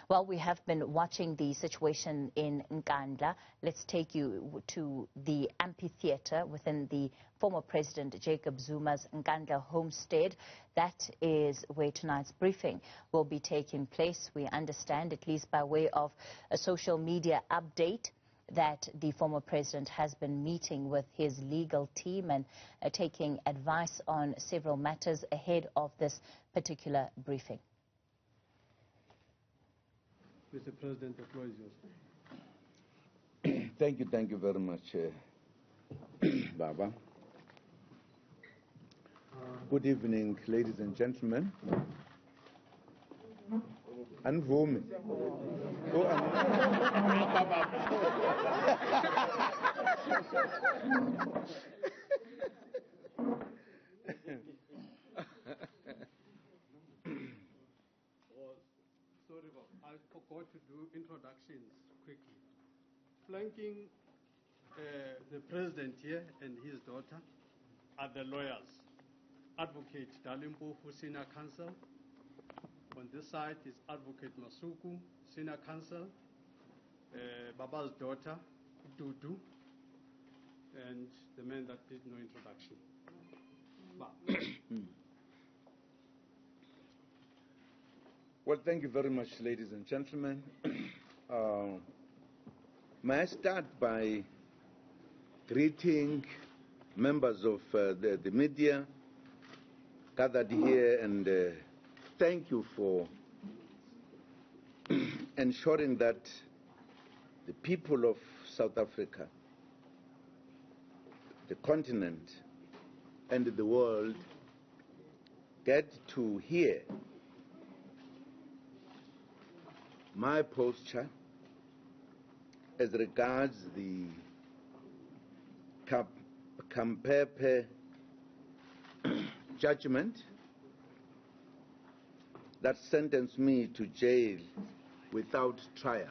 Well, we have been watching the situation in Nkandla. Let's take you to the amphitheater within the former President Jacob Zuma's Nkandla homestead. That is where tonight's briefing will be taking place. We understand, at least by way of a social media update, that the former president has been meeting with his legal team and taking advice on several matters ahead of this particular briefing. Mr. President, the floor is yours. Thank you very much, Baba. Good evening, ladies and gentlemen. Anvumi. Sorry, Bob. I forgot to do introductions quickly. Flanking the president here and his daughter are the lawyers. Advocate Dalimpofu, Senior Counsel. On this side is Advocate Masuku, Senior Counsel. Baba's daughter, Dudu, and the man that did no introduction. Well, thank you very much, ladies and gentlemen. May I start by greeting members of the media gathered here and thank you for ensuring that the people of South Africa, the continent, and the world get to hear my posture as regards the Kampepe judgment that sentenced me to jail without trial.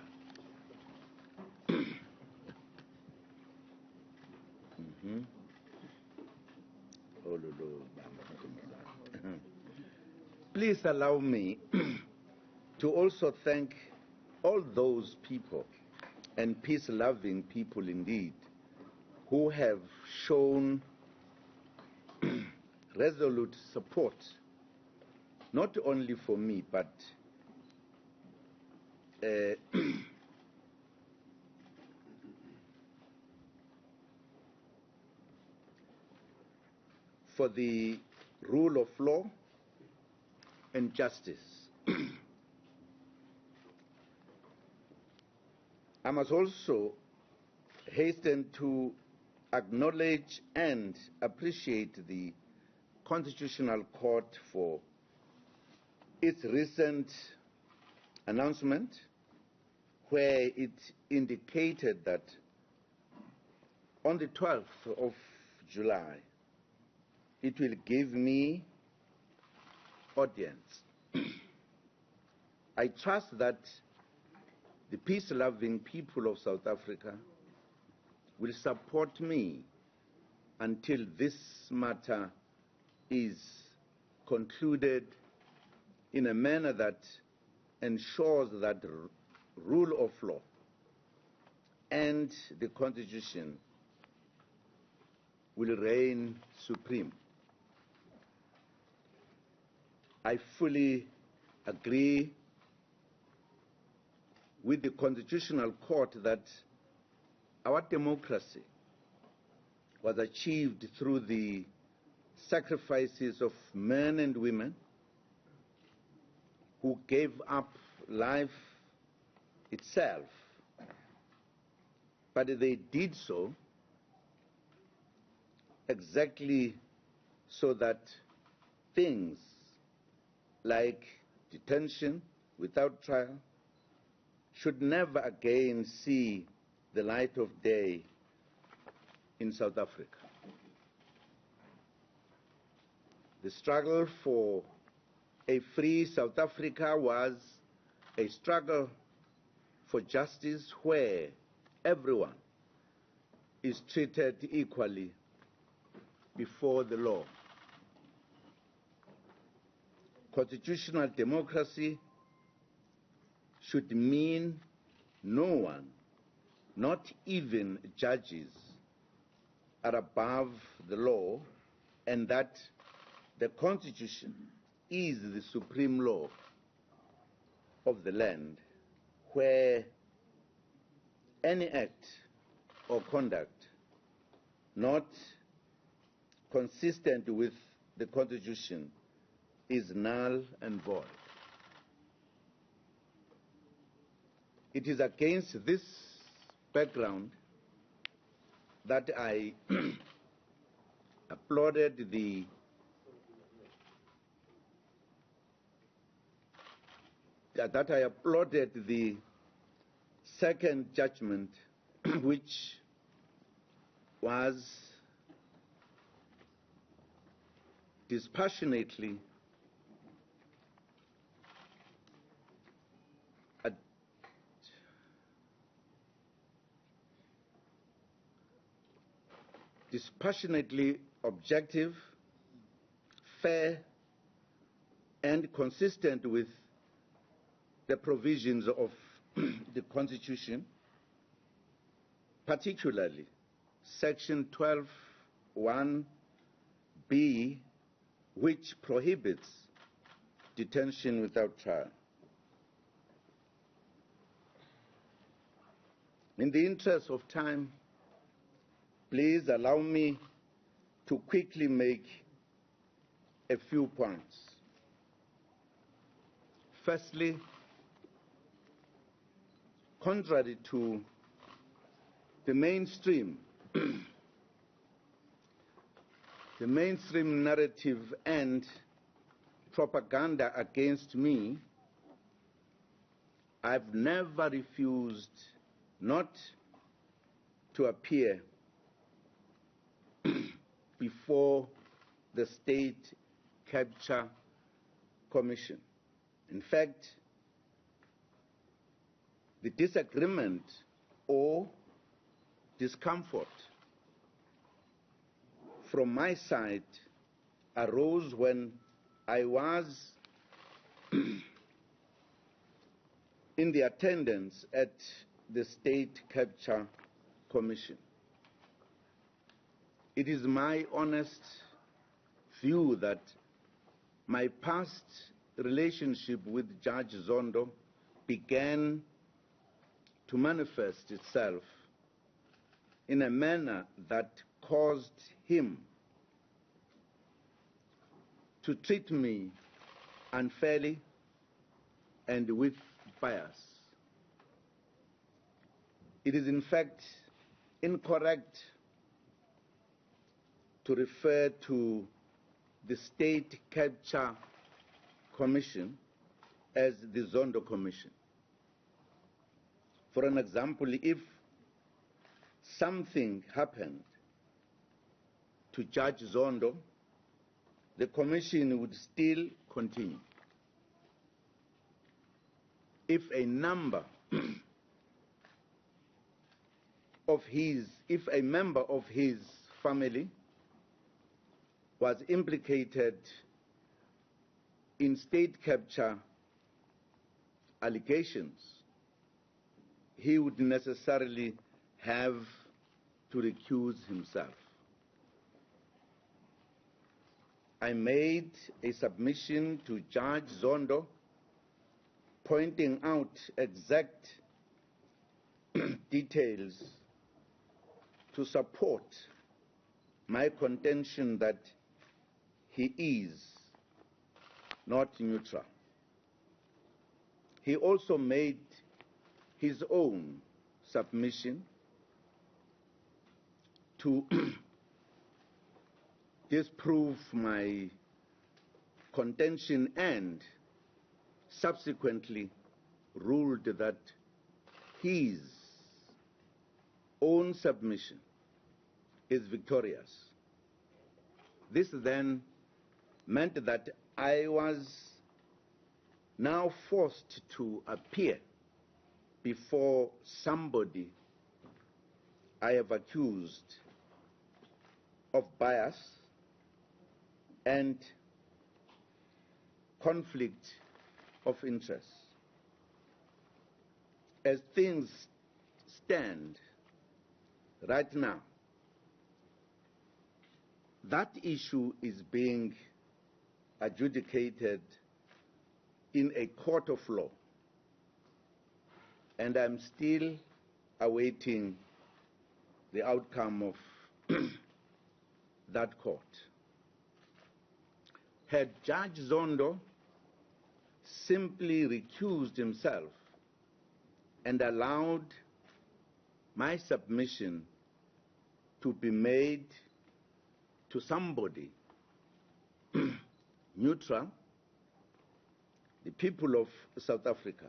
Please allow me to also thank all those people, and peace-loving people indeed, who have shown resolute support, not only for me, but for the rule of law and justice. I must also hasten to acknowledge and appreciate the Constitutional Court for its recent announcement, where it indicated that on the 12th of July, it will give me audience. I trust that the peace-loving people of South Africa will support me until this matter is concluded in a manner that ensures that the rule of law and the Constitution will reign supreme. I fully agree with the Constitutional Court that our democracy was achieved through the sacrifices of men and women who gave up life itself, but they did so exactly so that things like detention without trial should never again see the light of day in South Africa. The struggle for a free South Africa was a struggle for justice where everyone is treated equally before the law. Constitutional democracy should mean no one, not even judges, are above the law, and that the Constitution is the supreme law of the land, where any act or conduct not consistent with the Constitution is null and void. It is against this background that I applauded the second judgment, which was dispassionately objective, fair, and consistent with the provisions of the Constitution, particularly Section 12(1)(b), which prohibits detention without trial. In the interest of time, please allow me to quickly make a few points. Firstly, contrary to the mainstream narrative and propaganda against me, I've never refused not to appear before the State Capture Commission. In fact, the disagreement or discomfort from my side arose when I was in the attendance at the State Capture Commission. It is my honest view that my past relationship with Judge Zondo began to manifest itself in a manner that caused him to treat me unfairly and with bias. It is in fact incorrect to refer to the State Capture Commission as the Zondo Commission. For an example, if something happened to Judge Zondo, the Commission would still continue. If a member of his family was implicated in state capture allegations, he would necessarily have to recuse himself. I made a submission to Judge Zondo pointing out exact details to support my contention that he is not neutral. He also made his own submission to disprove my contention and subsequently ruled that his own submission is victorious. This then meant that I was now forced to appear before somebody I have accused of bias and conflict of interest. as things stand right now, that issue is being adjudicated in a court of law, and I'm still awaiting the outcome of that court. Had Judge Zondo simply recused himself and allowed my submission to be made to somebody neutral, the people of South Africa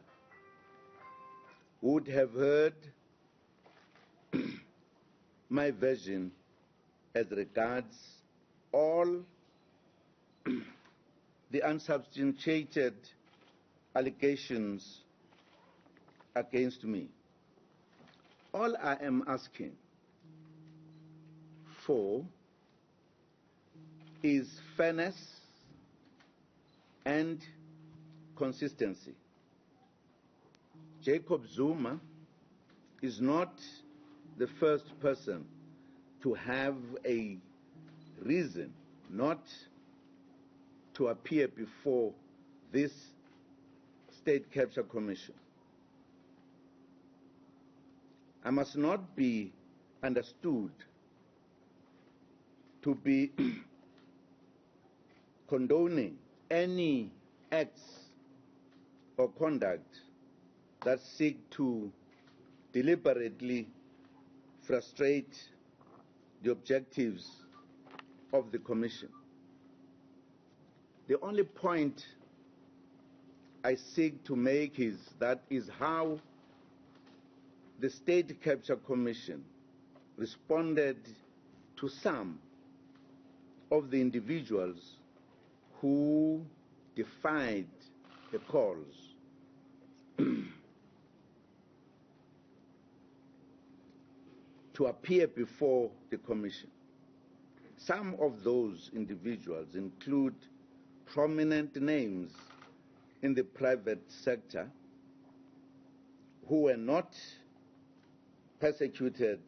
would have heard my version as regards all the unsubstantiated allegations against me. All I am asking for is fairness and consistency. Jacob Zuma is not the first person to have a reason not to appear before this State Capture Commission. I must not be understood to be condoning any acts or conduct that seek to deliberately frustrate the objectives of the Commission. The only point I seek to make is how the State Capture Commission responded to some of the individuals who defied the calls to appear before the Commission. Some of those individuals include prominent names in the private sector who were not persecuted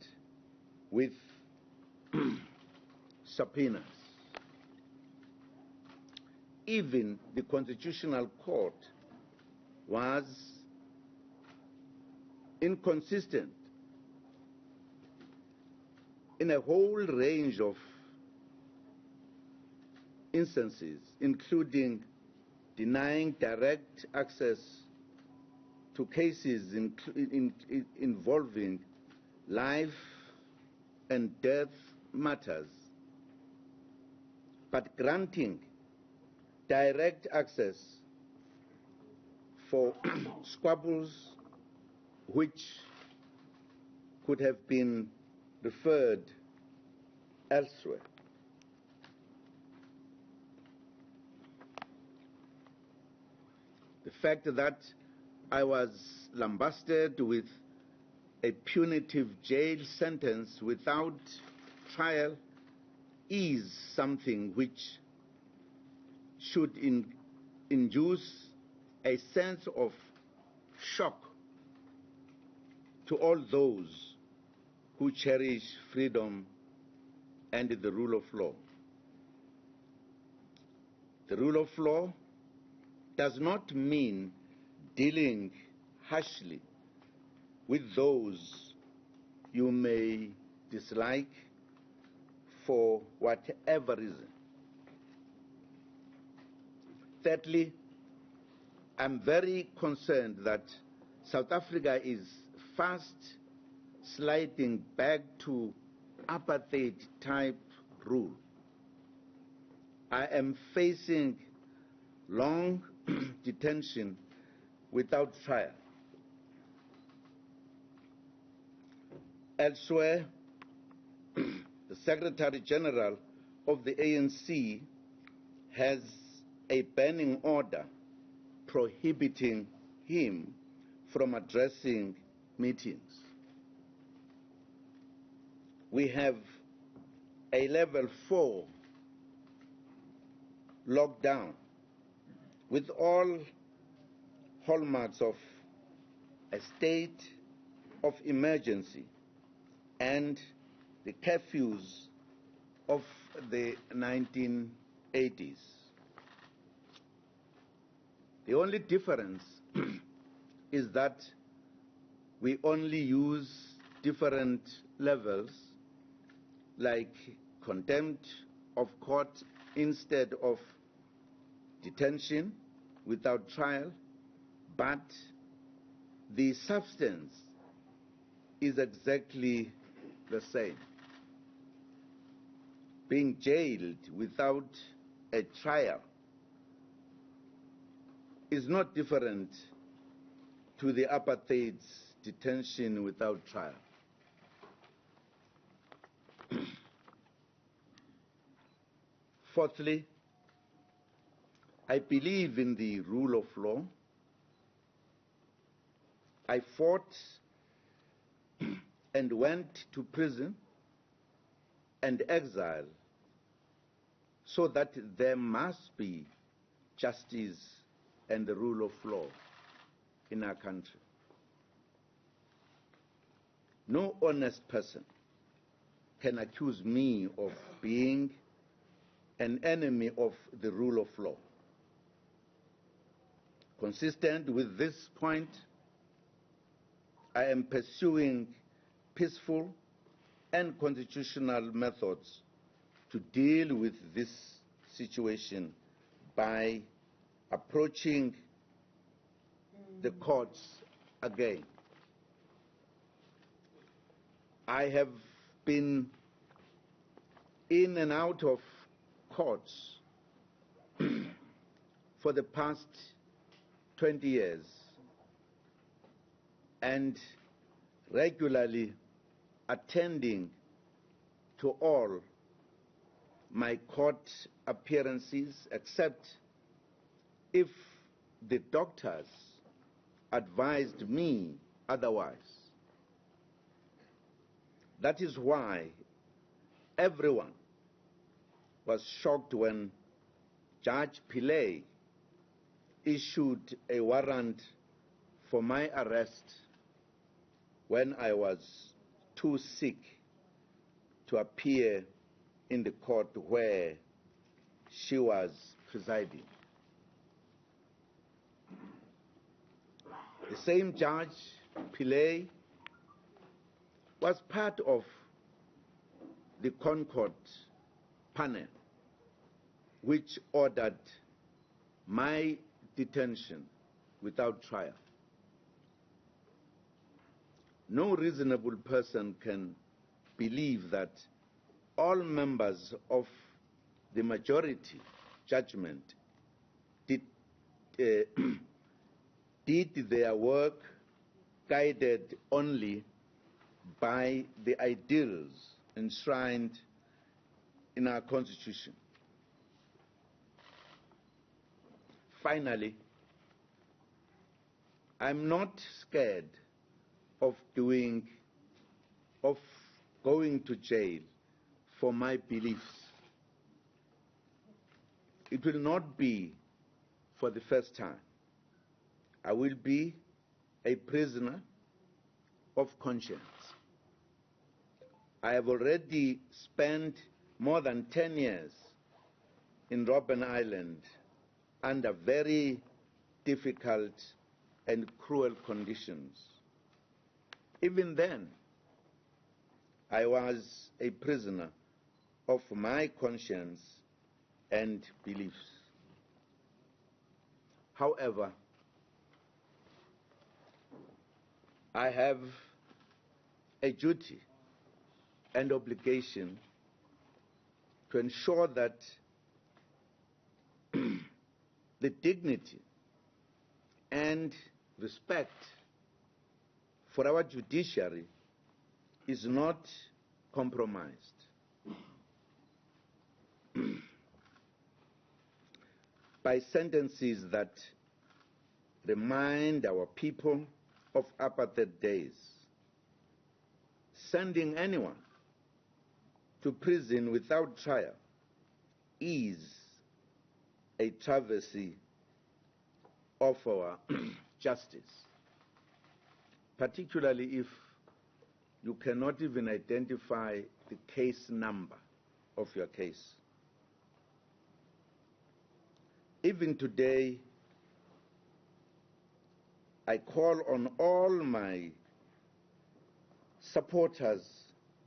with subpoenas. Even the Constitutional Court was inconsistent in a whole range of instances, including denying direct access to cases involving life and death matters, but granting direct access for squabbles which could have been referred elsewhere. The fact that I was lambasted with a punitive jail sentence without trial is something which should induce a sense of shock to all those who cherish freedom and the rule of law. The rule of law does not mean dealing harshly with those you may dislike for whatever reason. Thirdly, I'm very concerned that South Africa is fast sliding back to apartheid-type rule. I am facing long detention without trial. Elsewhere, the Secretary General of the ANC has a banning order prohibiting him from addressing meetings. We have a level 4 lockdown with all hallmarks of a state of emergency and the curfews of the 1980s. The only difference is that we only use different levels, like contempt of court instead of detention without trial, but the substance is exactly the same. Being jailed without a trial is not different to the apartheid's detention without trial. Fourthly, I believe in the rule of law. I fought and went to prison and exile so that there must be justice and the rule of law in our country. No honest person can accuse me of being an enemy of the rule of law. Consistent with this point, I am pursuing peaceful and constitutional methods to deal with this situation by approaching the courts again. I have been in and out of courts for the past 20 years and regularly attending to all my court appearances, except if the doctors advised me otherwise. That is why everyone was shocked when Judge Pillay issued a warrant for my arrest when I was too sick to appear in the court where she was presiding. The same Judge Pillay was part of the Concord panel, which ordered my detention without trial. No reasonable person can believe that all members of the majority judgment did their work guided only by the ideals enshrined in our Constitution. Finally, I'm not scared of going to jail for my beliefs. It will not be for the first time. I will be a prisoner of conscience. I have already spent more than 10 years in Robben Island under very difficult and cruel conditions. Even then, I was a prisoner of my conscience and beliefs. However, I have a duty and obligation to ensure that the dignity and respect for our judiciary is not compromised. By sentences that remind our people of apartheid days. Sending anyone to prison without trial is a travesty of our justice. particularly if you cannot even identify the case number of your case. Even today, I call on all my supporters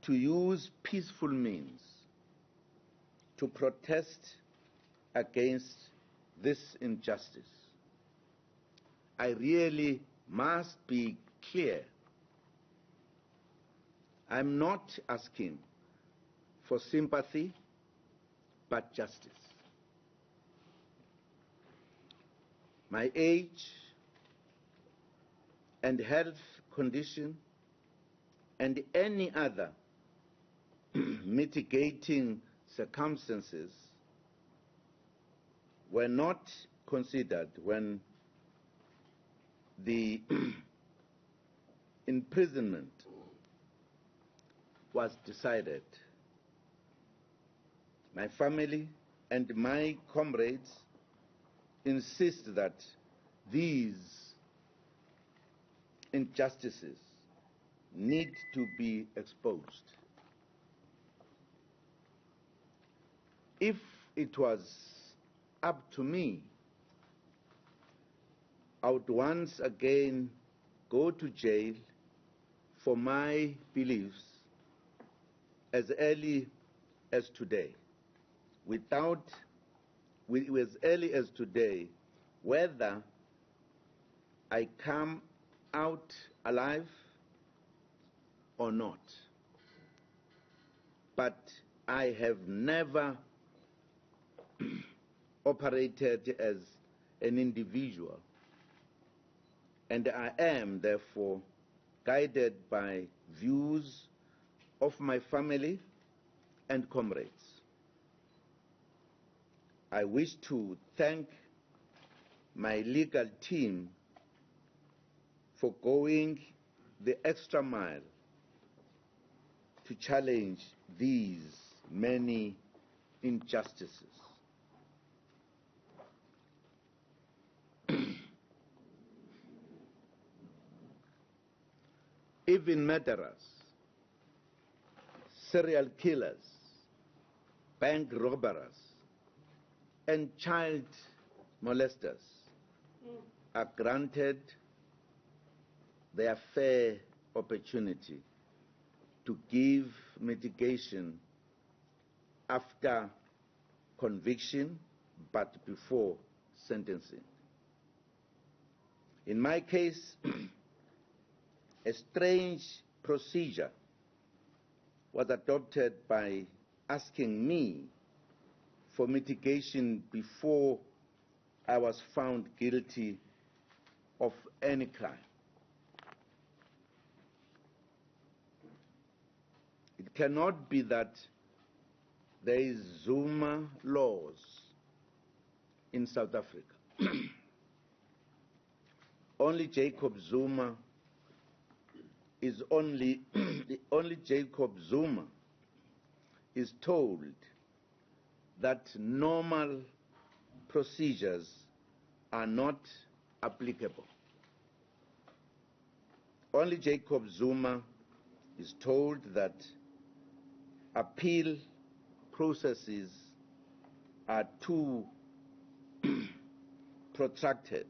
to use peaceful means to protest against this injustice. I really must be clear. I'm not asking for sympathy, but justice. My age and health condition and any other mitigating circumstances were not considered when the imprisonment was decided. My family and my comrades insist that these injustices need to be exposed. If it was up to me, I would once again go to jail for my beliefs as early as today, as early as today, whether I come out alive or not. But I have never operated as an individual, and I am therefore guided by views of my family and comrades. I wish to thank my legal team for going the extra mile to challenge these many injustices. Even murderers, serial killers, bank robbers, and child molesters are granted their fair opportunity to give mitigation after conviction but before sentencing. In my case, a strange procedure was adopted by asking me for mitigation before I was found guilty of any crime. It cannot be that there is Zuma laws in South Africa. Only Jacob Zuma is only Jacob Zuma is told that normal procedures are not applicable. Only Jacob Zuma is told that appeal processes are too protracted.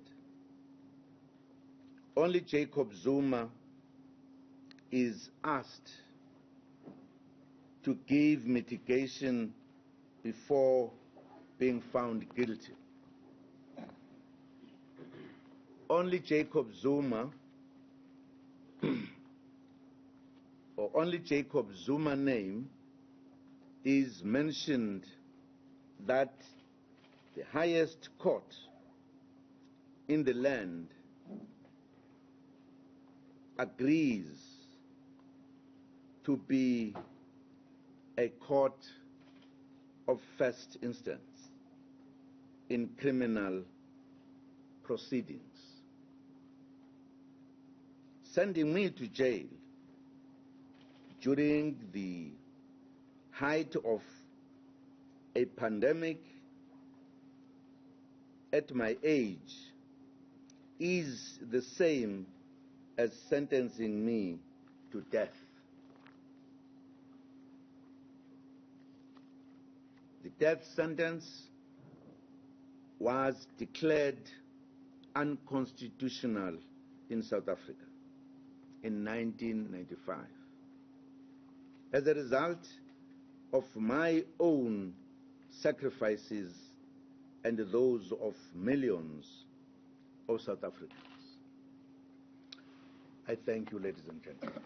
Only Jacob Zuma is asked to give mitigation before being found guilty. Only Jacob Zuma or only Jacob Zuma name is mentioned that the highest court in the land agrees to be a court of first instance in criminal proceedings. Sending me to jail during the height of a pandemic at my age is the same as sentencing me to death. The death sentence was declared unconstitutional in South Africa in 1995 as a result of my own sacrifices and those of millions of South Africans. I thank you, ladies and gentlemen.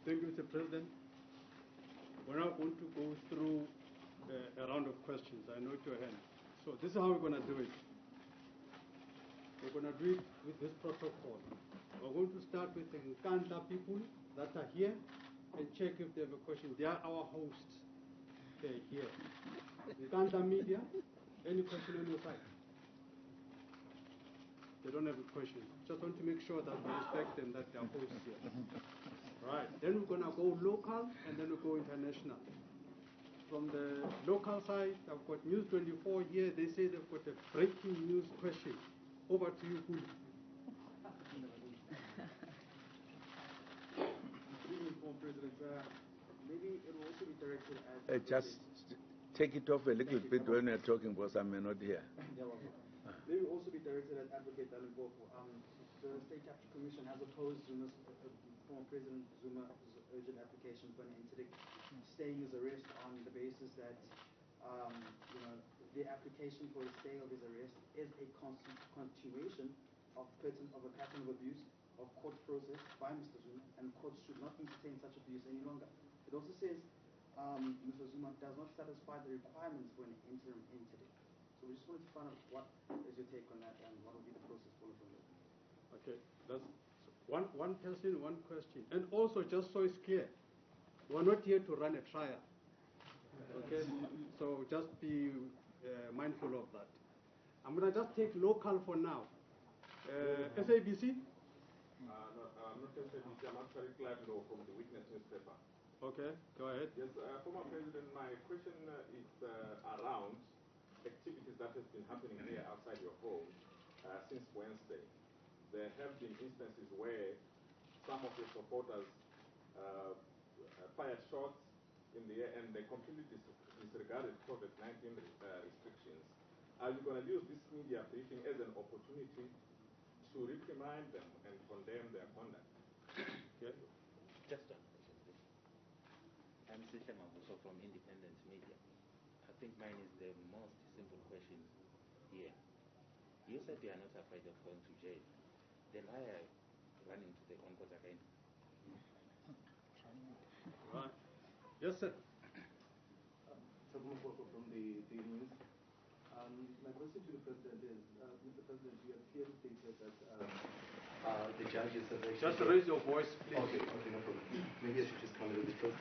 Thank you, Mr. President. We're now going to go through a round of questions. I note your hand. So this is how we're going to do it. We're going to do it with this protocol. We're going to start with the Nkandla people that are here and check if they have a question. They are our hosts here. Nkandla media, any question on your side? They don't have a question. Just want to make sure that we respect them, that they are hosts here. Right. Then we're going to go local and then we'll go international. From the local side, I've got News 24 here. They say they've got a breaking news question. Over to you, Kuli. Maybe it will also be directed at... Just take it off a little bit when we're talking, because I may not hear. Maybe it will also be directed at Advocate Daliboko. The State Capture Commission has opposed former President Zuma's urgent application for an interdict, staying his arrest on the basis that the application for a stay of his arrest is a continuation of a pattern of abuse of court process by Mr. Zuma, and courts should not entertain such abuse any longer. It also says Mr. Zuma does not satisfy the requirements for an interim interdict. So we just wanted to find out what is your take on that and what will be the process for it. Okay, that's one person, one question. And also, just so it's clear, we're not here to run a trial. Okay, so just be mindful of that. I'm going to just take local for now. SABC? No, I'm not SABC. I'm actually Clive Law from the Witness newspaper. Okay, go ahead. Yes, former President, my question is around activities that has been happening here outside your home since Wednesday. There have been instances where some of your supporters fired shots in the air and they completely disregarded COVID-19 restrictions. Are you going to use this media briefing as an opportunity to reprimand them and condemn their conduct? Okay. Just one question, please. I'm Sisha Mabuso from Independent Media. I think mine is the most simple question here. You said you are not afraid of going to jail. Then why are you running to the on-court again? Right. Yes, sir. From the news. My question to the President is, Mr. President, you have clearly stated that the judges have... Just raise your voice, please. Okay, no problem. Maybe I should just come a little bit closer.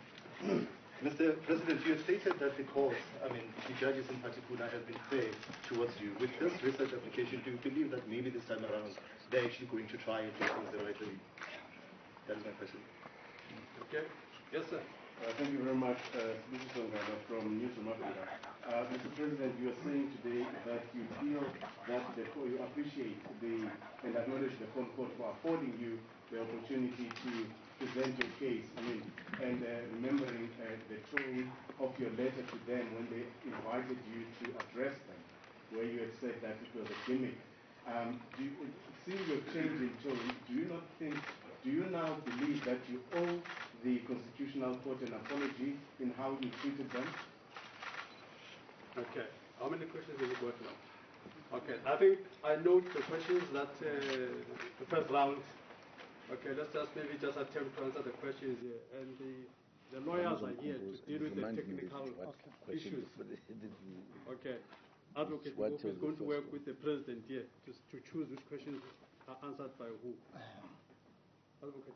Mr. President, you have stated that the courts, the judges in particular, have been fair towards you. With this research application, do you believe that maybe this time around they're actually going to try and do things the right way? That is my question. Okay. Yes, sir. Thank you very much. This is Nkandla from Newzroom Afrika. Mr. President, you are saying today that you feel that you appreciate and acknowledge the Court for affording you the opportunity to present your case. And remembering the tone of your letter to them when they invited you to address them, where you had said that it was a gimmick. Seeing your change in tone, do you now believe that you owe the Constitutional Court an apology in how you treated them? Okay. How many questions have you got now? Okay. I think I note the questions that the first round. Okay, let's just maybe just attempt to answer the questions here. And the lawyers are here to deal with the technical issues. Okay. Advocate is going to work with the President here to choose which questions are answered by who. Advocate,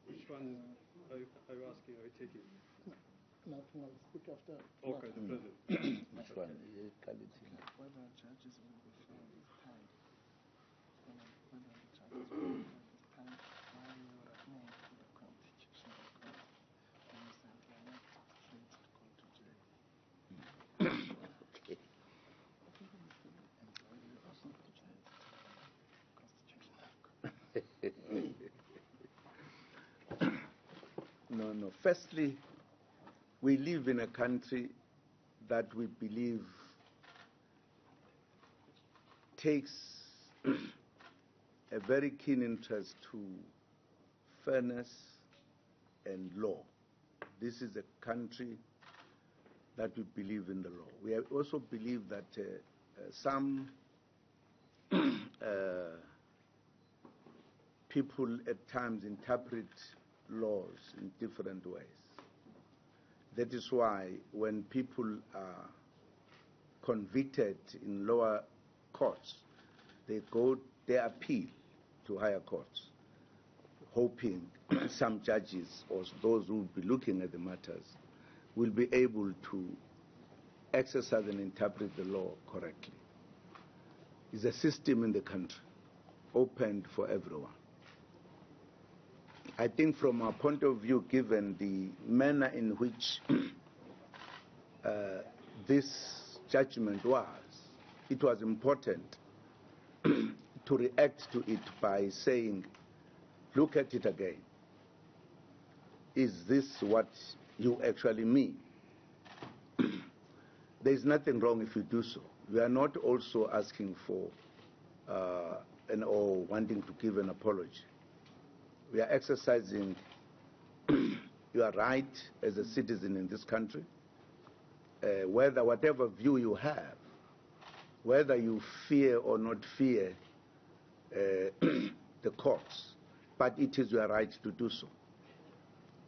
which one are you asking? Are you taking? No, I'll speak after. Okay, the President. Which one? Whether judges will be fair this time. Whether the judges will be fair this time, why you recommend to the Constitutional Court when you said you are not afraid to go to jail. Okay. I think it is to enjoy the opportunity. No. Firstly, we live in a country that we believe takes a very keen interest to fairness and law. This is a country that we believe in the law. We also believe that some people at times interpret laws in different ways. That is why when people are convicted in lower courts, they appeal to higher courts, hoping some judges or those who will be looking at the matters will be able to exercise and interpret the law correctly. It's a system in the country, opened for everyone. I think from our point of view, given the manner in which this judgment was, it was important to react to it by saying, look at it again. Is this what you actually mean? There is nothing wrong if you do so. We are not also asking for or wanting to give an apology. We are exercising your right as a citizen in this country, whatever view you have, whether you fear or not fear the courts, but it is your right to do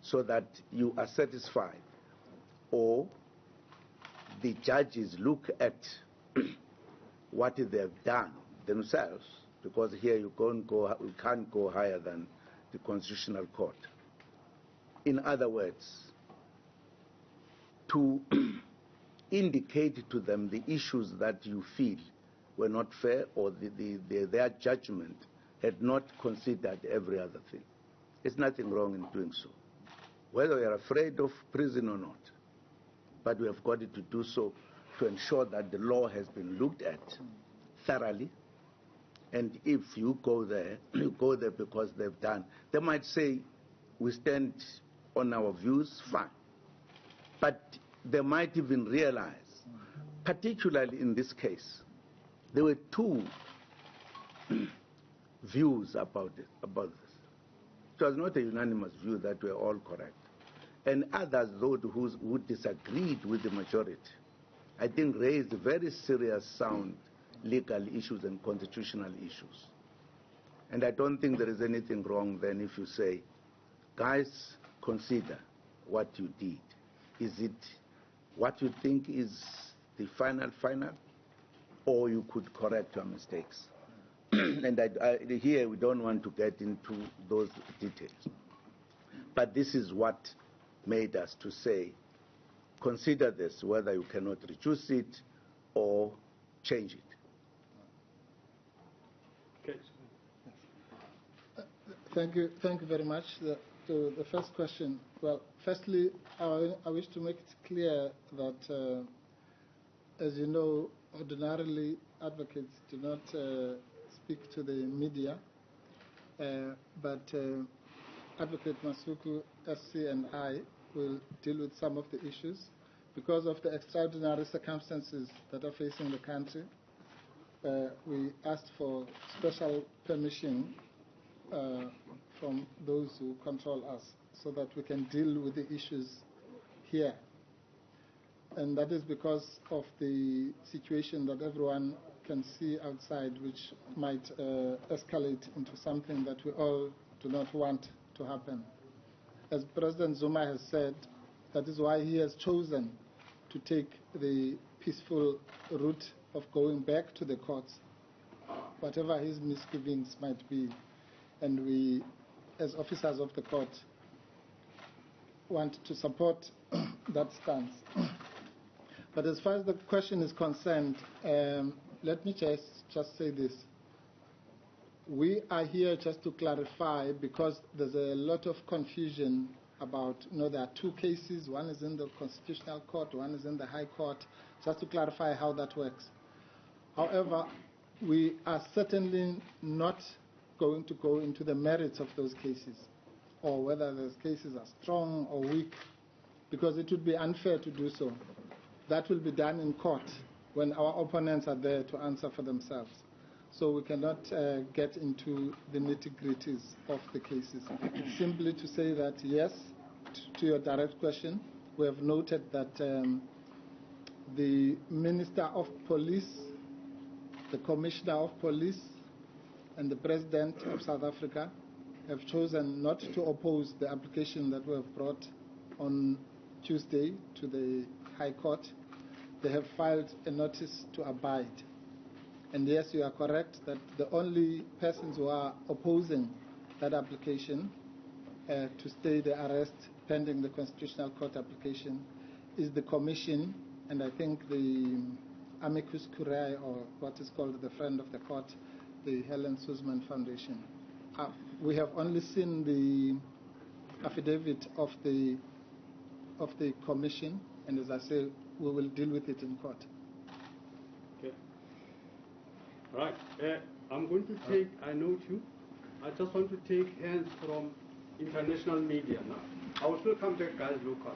so that you are satisfied, or the judges look at what they have done themselves, because here you can't go higher than the Constitutional Court. In other words, to indicate to them the issues that you feel were not fair, or their judgment had not considered every other thing. There's nothing wrong in doing so, whether you're afraid of prison or not. But we have got to do so to ensure that the law has been looked at thoroughly. And if you go there, you go there because they've done. They might say, we stand on our views, fine. But they might even realize, particularly in this case, there were two views about this. It was not a unanimous view that we're all correct. And others, those who disagreed with the majority, I think raised very serious, sound legal issues and constitutional issues. And I don't think there is anything wrong then if you say, guys, consider what you did. Is it what you think is the final, or you could correct your mistakes? And here we don't want to get into those details. But this is what made us to say, consider this, whether you cannot reduce it or change it. Okay. Thank you very much. To the first question, well, firstly, I wish to make it clear that, as you know, ordinarily advocates do not speak to the media, but Advocate Masuku, SC, and I will deal with some of the issues. Because of the extraordinary circumstances that are facing the country, we asked for special permission from those who control us so that we can deal with the issues here. And that is because of the situation that everyone can see outside, which might escalate into something that we all do not want to happen. As President Zuma has said, that is why he has chosen to take the peaceful route of going back to the courts, whatever his misgivings might be. And we, as officers of the court, want to support that stance. But as far as the question is concerned, let me just say this. We are here just to clarify, because there's a lot of confusion about, there are two cases, one is in the Constitutional Court, one is in the High Court, just to clarify how that works. However, we are certainly not going to go into the merits of those cases, or whether those cases are strong or weak, because it would be unfair to do so. That will be done in court when our opponents are there to answer for themselves. So we cannot get into the nitty-gritties of the cases. Simply to say that, yes, to your direct question, we have noted that the Minister of Police, the Commissioner of Police, and the President of South Africa have chosen not to oppose the application that we have brought on Tuesday to the High Court. They have filed a notice to abide. And yes, you are correct that the only persons who are opposing that application to stay the arrest pending the Constitutional Court application is the Commission, and I think the amicus curiae, or what is called the friend of the court, the Helen Suzman Foundation. We have only seen the affidavit of the Commission, and as I say, we will deal with it in court. Okay. Right. I'm going to take, I note you, I just want to take hands from international media now. I will still come back, guys, local.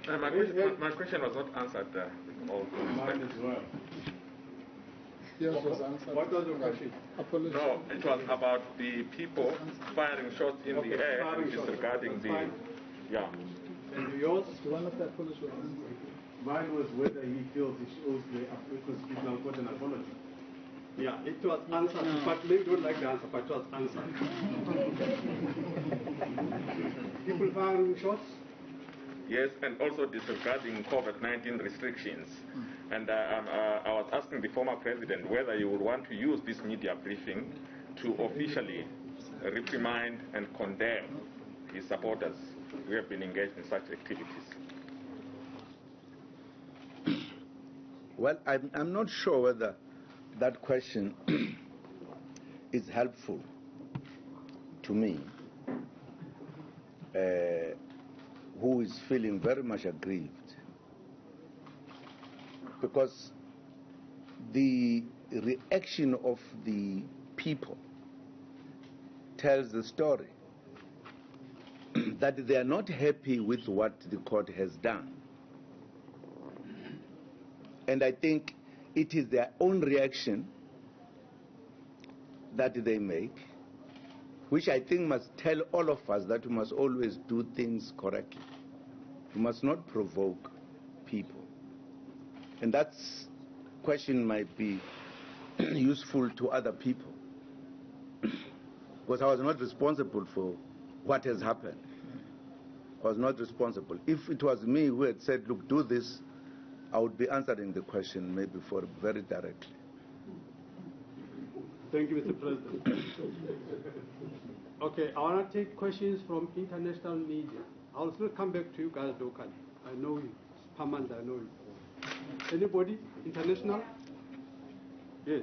My question was not answered. Mine as well. Yes, was answered. What was the question? Apology. No, it was about the people firing shots in the air and disregarding the... Yeah. And yours? One of the apologies was answered. Mine was whether he feels he owes the Constitutional Court an apology. Yeah, it was answered, but maybe don't like the answer, but it was answered. People firing shots? Yes, and also disregarding COVID-19 restrictions. And I was asking the former president whether you would want to use this media briefing to officially reprimand and condemn his supporters who have been engaged in such activities. Well, I'm not sure whether that question is helpful to me, who is feeling very much aggrieved, because the reaction of the people tells the story that they are not happy with what the court has done. And I think it is their own reaction that they make, which I think must tell all of us that we must always do things correctly. We must not provoke people. And that question might be useful to other people, because I was not responsible for what has happened. I was not responsible. If it was me who had said, look, do this, I would be answering the question maybe very directly. Thank you, Mr. President. Okay, I want to take questions from international media. I'll still come back to you guys locally. I know you. Pamand, I know you. Anybody? International? Yes.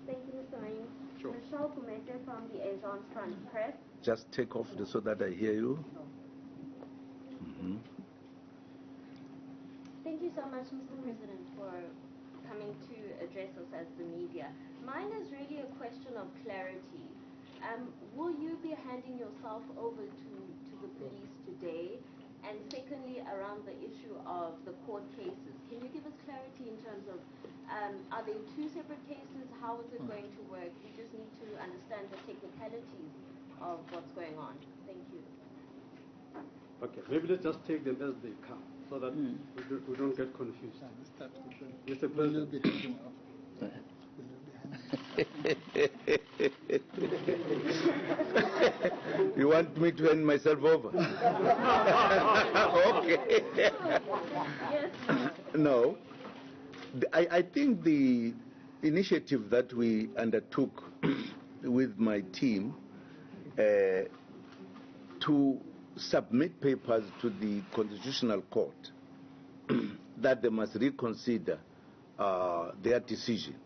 Thank you, Mr. Mayor. Sure. Michelle Kumete from the Agence France Press. Just take off so that I hear you. Thank you so much, Mr. President, for coming to address us as the media. Mine is really a question of clarity. Will you be handing yourself over to the police today? And secondly, around the issue of the court cases, can you give us clarity in terms of, are there two separate cases? How is it going to work? We just need to understand the technicalities of what's going on. Thank you. Okay, maybe let's just take them as they come, so that we don't get confused. Mr. President. You want me to hand myself over? Okay. No. I think the initiative that we undertook with my team to submit papers to the Constitutional Court that they must reconsider their decision.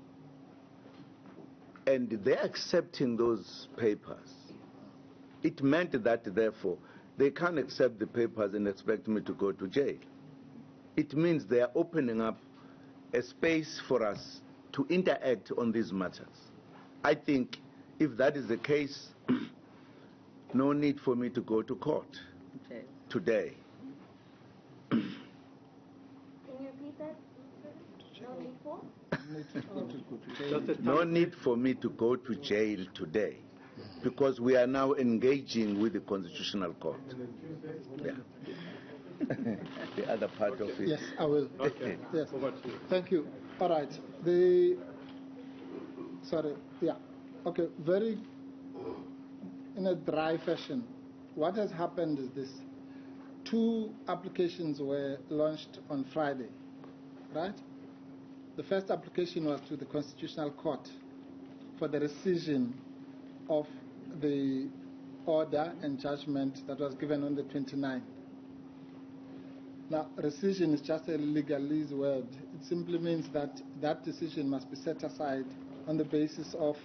And they're accepting those papers. It meant that, therefore, they can't accept the papers and expect me to go to jail. It means they are opening up a space for us to interact on these matters. I think if that is the case, no need for me to go to court today. Can you repeat that? No need for? No need for me to go to jail today, because we are now engaging with the Constitutional Court. Yeah. The other part of it. Yes, I will. Okay. Yes. Over to you. Thank you. All right. Sorry. Yeah. Okay. Very in a dry fashion. What has happened is this. 2 applications were launched on Friday, right? The first application was to the Constitutional Court for the rescission of the order and judgment that was given on the 29th. Now, rescission is just a legalese word. It simply means that that decision must be set aside on the basis of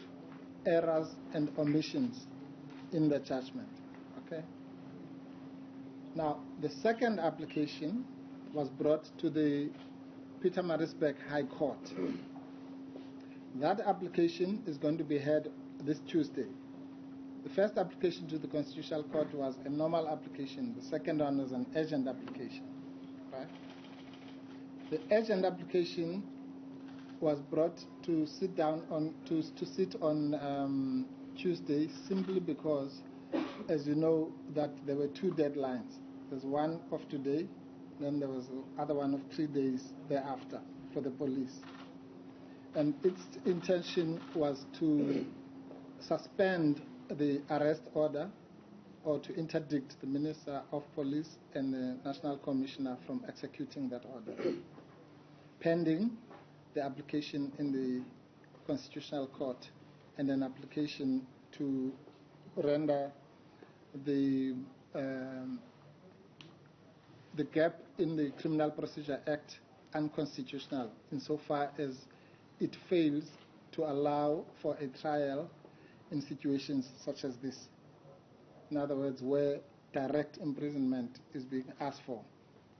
errors and omissions in the judgment. Okay? Now, the second application was brought to the Pietermaritzburg High Court. That application is going to be heard this Tuesday. The first application to the Constitutional Court was a normal application. The second one was an urgent application. Right? The urgent application was brought to sit down on to sit on Tuesday, simply because, as you know, that there were 2 deadlines. There's one of today, then there was the other one of 3 days thereafter for the police. And its intention was to suspend the arrest order or to interdict the Minister of Police and the National Commissioner from executing that order, pending the application in the Constitutional Court and an application to render the gap in the Criminal Procedure Act unconstitutional insofar as it fails to allow for a trial in situations such as this. In other words, where direct imprisonment is being asked for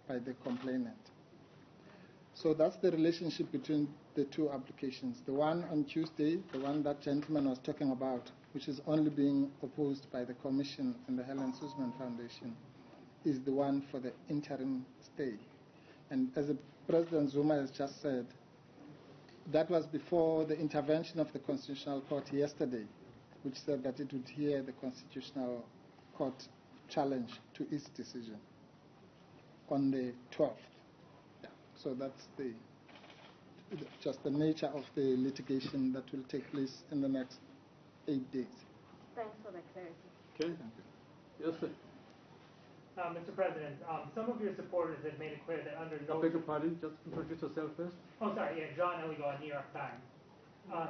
by the complainant. So that's the relationship between the 2 applications. The one on Tuesday, the one that gentleman was talking about, which is only being opposed by the Commission and the Helen Suzman Foundation, is the one for the interim stay. And as the President Zuma has just said, that was before the intervention of the Constitutional Court yesterday, which said that it would hear the Constitutional Court challenge to its decision on the 12th. Yeah. So that's just the nature of the litigation that will take place in the next 8 days. Thanks for that clarity. Okay. Yes, sir. Mr. President, some of your supporters have made it clear that under no... I beg your pardon, just introduce yourself first. Oh, sorry, yeah, John Elligot, New York Times.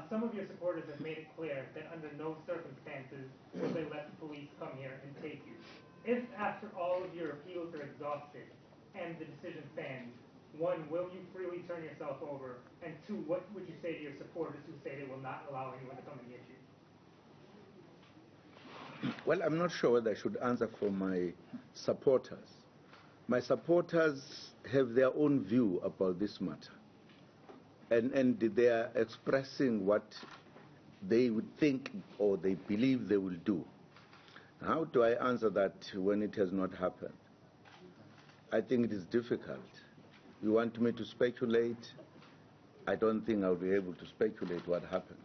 Some of your supporters have made it clear that under no circumstances will they let the police come here and take you. If after all of your appeals are exhausted and the decision stands, 1, will you freely turn yourself over? And 2, what would you say to your supporters who say they will not allow anyone to come and get you? Well, I'm not sure whether I should answer for my supporters. My supporters have their own view about this matter. And they are expressing what they would think or they believe they will do. How do I answer that when it has not happened? I think it is difficult. You want me to speculate? I don't think I'll be able to speculate what happens.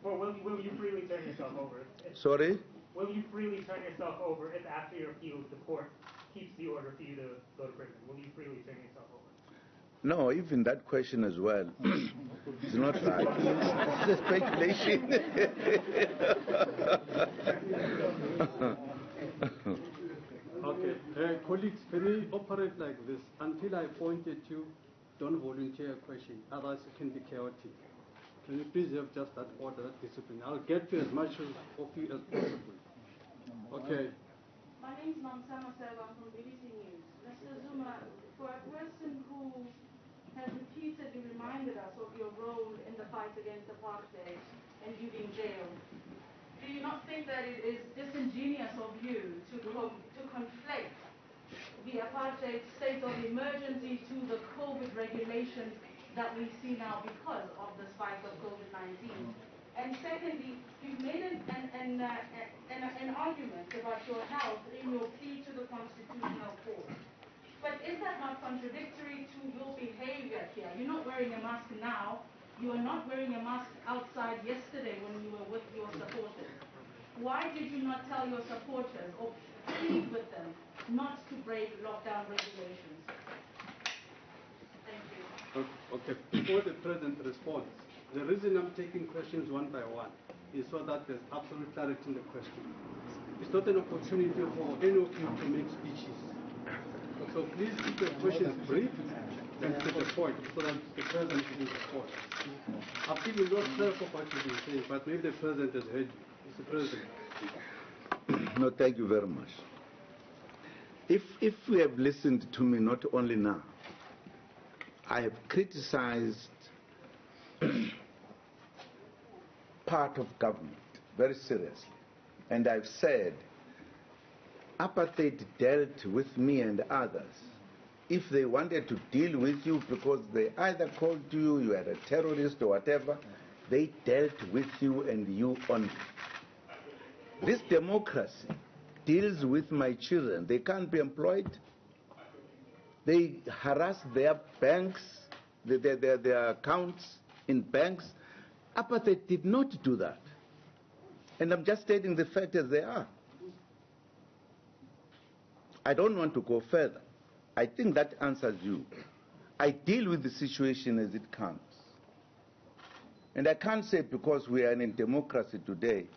Well, will you freely turn yourself over? Sorry? Will you freely turn yourself over if after your appeals the court keeps the order for you to go to prison? Will you freely turn yourself over? No, even that question as well is not right. It's a speculation. Okay. Colleagues, can we operate like this? Until I point at you, don't volunteer a question. Otherwise, it can be chaotic. Can you please have just that order, that discipline? I'll get to as much of you as possible. Okay. My name is Mamsama Selva from BBC News. Mr. Zuma, for a person who has repeatedly reminded us of your role in the fight against apartheid and you being jailed, do you not think that it is disingenuous of you to conflate the apartheid state of emergency to the COVID regulations that we see now because of the spike of COVID-19? And secondly, you've made an argument about your health in your plea to the Constitutional Court. But is that not contradictory to your behavior here? You're not wearing a mask now. You were not wearing a mask outside yesterday when you were with your supporters. Why did you not tell your supporters or plead with them not to break lockdown regulations? Thank you. Okay, before the President responds, the reason I'm taking questions one by one is so that there's absolute clarity in the question. It's not an opportunity for any of you to make speeches. So please keep your questions brief and to the point so that the President can respond. I've given no prayer for what you've been saying, but maybe the President has heard you. Mr. President. No, thank you very much. If we have listened to me not only now, I have criticized part of government very seriously. And I've said, apartheid dealt with me and others. If they wanted to deal with you because they either called you, you are a terrorist or whatever, they dealt with you and you only. This democracy deals with my children. They can't be employed. They harass their banks, their accounts in banks. Apartheid did not do that. And I'm just stating the fact as they are. I don't want to go further. I think that answers you. I deal with the situation as it comes. And I can't say because we are in a democracy today,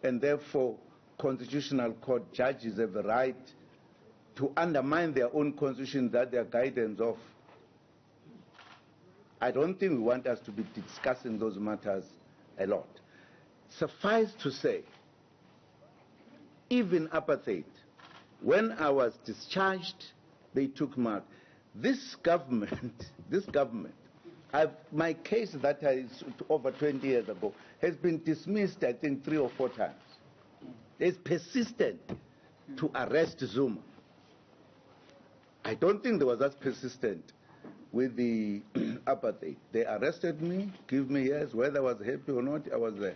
and therefore constitutional court judges have a right to undermine their own constitution that they are guidance of. I don't think we want us to be discussing those matters a lot. Suffice to say, even apartheid, when I was discharged, they took me out. This government, my case that is over 20 years ago, has been dismissed, I think, 3 or 4 times. It's persistent to arrest Zuma. I don't think they was as persistent with the apartheid. They arrested me, give me years, whether I was happy or not, I was there.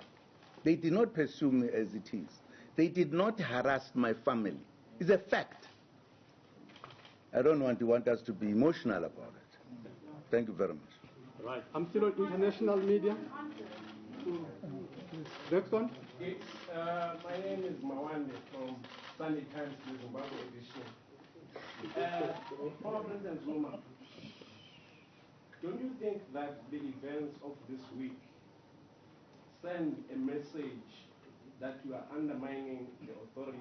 They did not pursue me as it is. They did not harass my family. It's a fact. I don't want us to be emotional about it. Thank you very much. Right. I'm still on international media. Next one. My name is Mawande from Sunday Times, the Zimbabwe edition. Former President Zuma, don't you think that the events of this week send a message that you are undermining the authority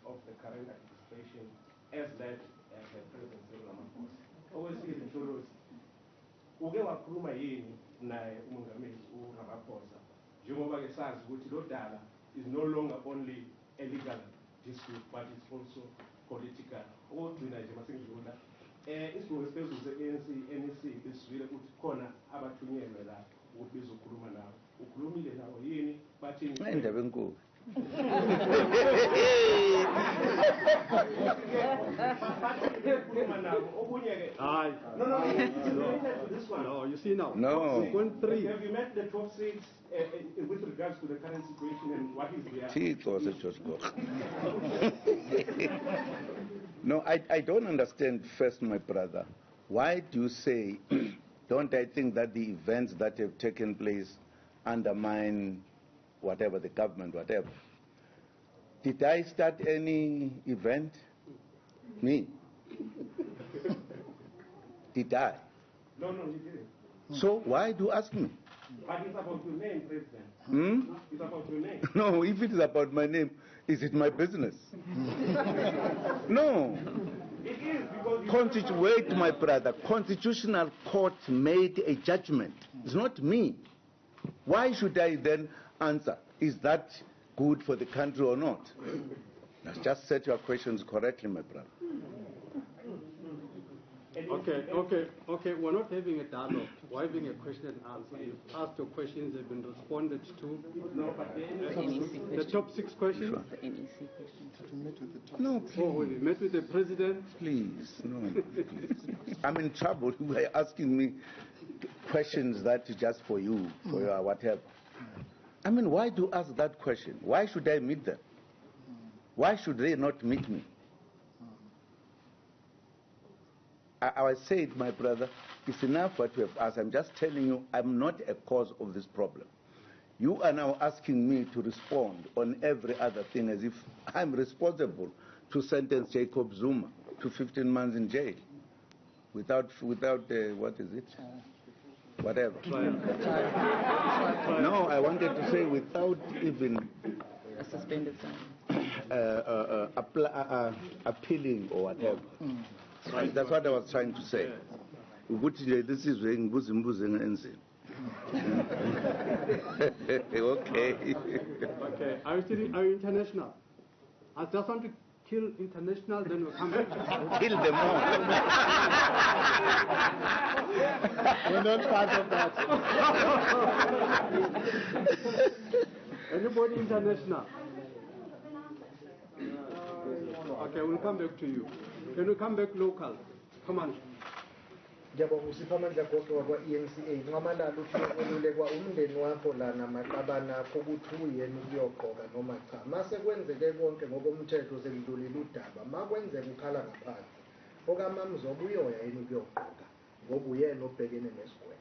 of the current administration as led by President Cyril Ramaphosa? Obviously, the Choros, uke wakhuluma yini naye umongameli uRamaphosa njengoba ke sazi ukuthi lo dala is no longer only a legal dispute but it's also political. Okugcina nje masengidlula isigungu esiphezulu se-ANC besizwile ukuthi khona abathunyelwe la ukuthi bezokhuluma nawo. Ukhulumile nawo yini bathini? Indaba enkulu. No, you see now. No. Have you met the top 6 with regards to the current situation and what is there? No, I don't understand first, my brother. Why do you say, don't I think that the events that have taken place undermine whatever, the government, whatever? Did I start any event? Me? Did I? No, you didn't. So why do you ask me? But it's about your name, President. It's about your name. No, if it is about my name, is it my business? No. It is because... Wait, my brother. Constitutional Court made a judgment. It's not me. Why should I then answer? Is that good for the country or not? Let's just set your questions correctly, my brother. Okay. We're not having a dialogue. We're having a question and answer. You've asked your questions, they've been responded to. No, but the top 6 questions? Sure. The NEC questions. No, please. Oh, we met with the President? Please, no, please. I'm in trouble. You are asking me questions that is just for you, for your whatever. I mean, why do you ask that question? Why should I meet them? Why should they not meet me? I say it, my brother, it's enough what you have asked. I'm just telling you, I'm not a cause of this problem. You are now asking me to respond on every other thing as if I'm responsible to sentence Jacob Zuma to 15 months in jail without what is it? Whatever. No, I wanted to say without even A suspended appealing or whatever. That's what I was trying to say. This is okay. Okay. Are you international? I just want to kill international, then we'll come back. Kill them all. We're not part of that. Anybody international? Okay, we'll come back to you. Can we come back local? Come on. Ngiyabonga uSiphamandla Goswa kwa-ENCA nqamala luthi ukwelulekwa umndeni wakho lana maqabana akho ukuthi uyena ukuyogqoka noma cha mase kwenzeke konke ngokomthetho sekudlulile udaba makwenzeka ukhala ngaphansi okamamzoba uyoya yini ukuyogqoka ngoba uyena obhekene nesigwebo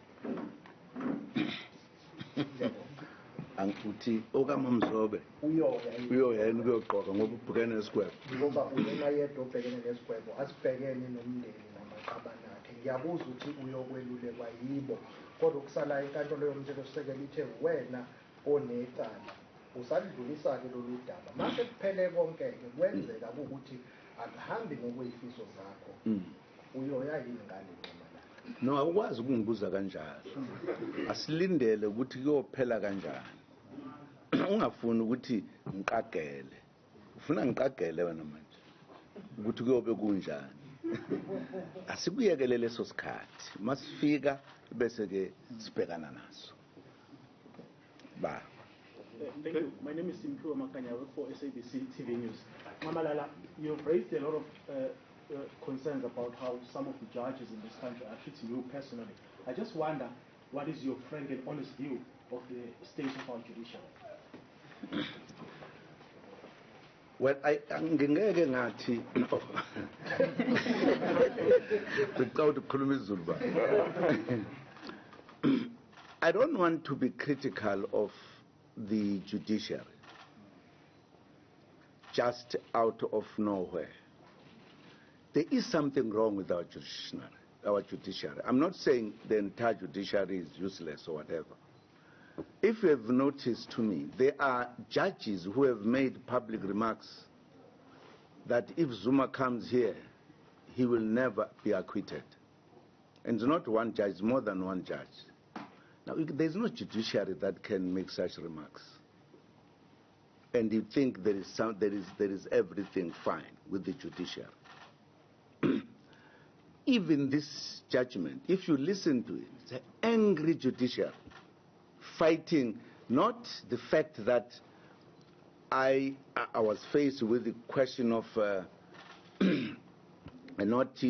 angithi okamamzobe uyoya yini ukuyogqoka ngoba ubhekene nesigwebo ngoba uyena yedwa obhekene nesigwebo asibhekene nomndeni namaqabana akhe ngiyabuza ukuthi uyokwelulekwa yibo kodwa kusala inkantolo yomthethosisekelo ithe wena onecala usalidlulisa-ke lolu daba mase kuphele konke-ke kwenzeka ukuthi akuhambi ngokweyifiso zakho uyoya yini ngale nqamalanga no akukwazi ukungibuza kanjalo asilindele ukuthi kuyophela kanjani ungafuni ukuthi ngiqagele ufuna ngiqagele wena manje ukuthi kuyobe kunjani asikuyekele leso sikhathi masifika bese ke sibhekana naso ba Thank you. My name is Simpiwe Makanya. I work for SABC TV News. Mamalala, you've raised a lot of concerns about how some of the judges in this country are treating you personally. I just wonder, what is your frank and honest view of the state of our judiciary? Well, ngingeke ngathi without ukukhuluma isiZulu. I don't want to be critical of the judiciary just out of nowhere. There is something wrong with our judiciary. I'm not saying the entire judiciary is useless or whatever. If you have noticed to me, there are judges who have made public remarks that if Zuma comes here, he will never be acquitted. And it's not one judge, it's more than one judge. Now, there's no judiciary that can make such remarks. And you think there is everything fine with the judiciary. Even this judgment, if you listen to it, it's an angry judiciary fighting not the fact that I was faced with the question of not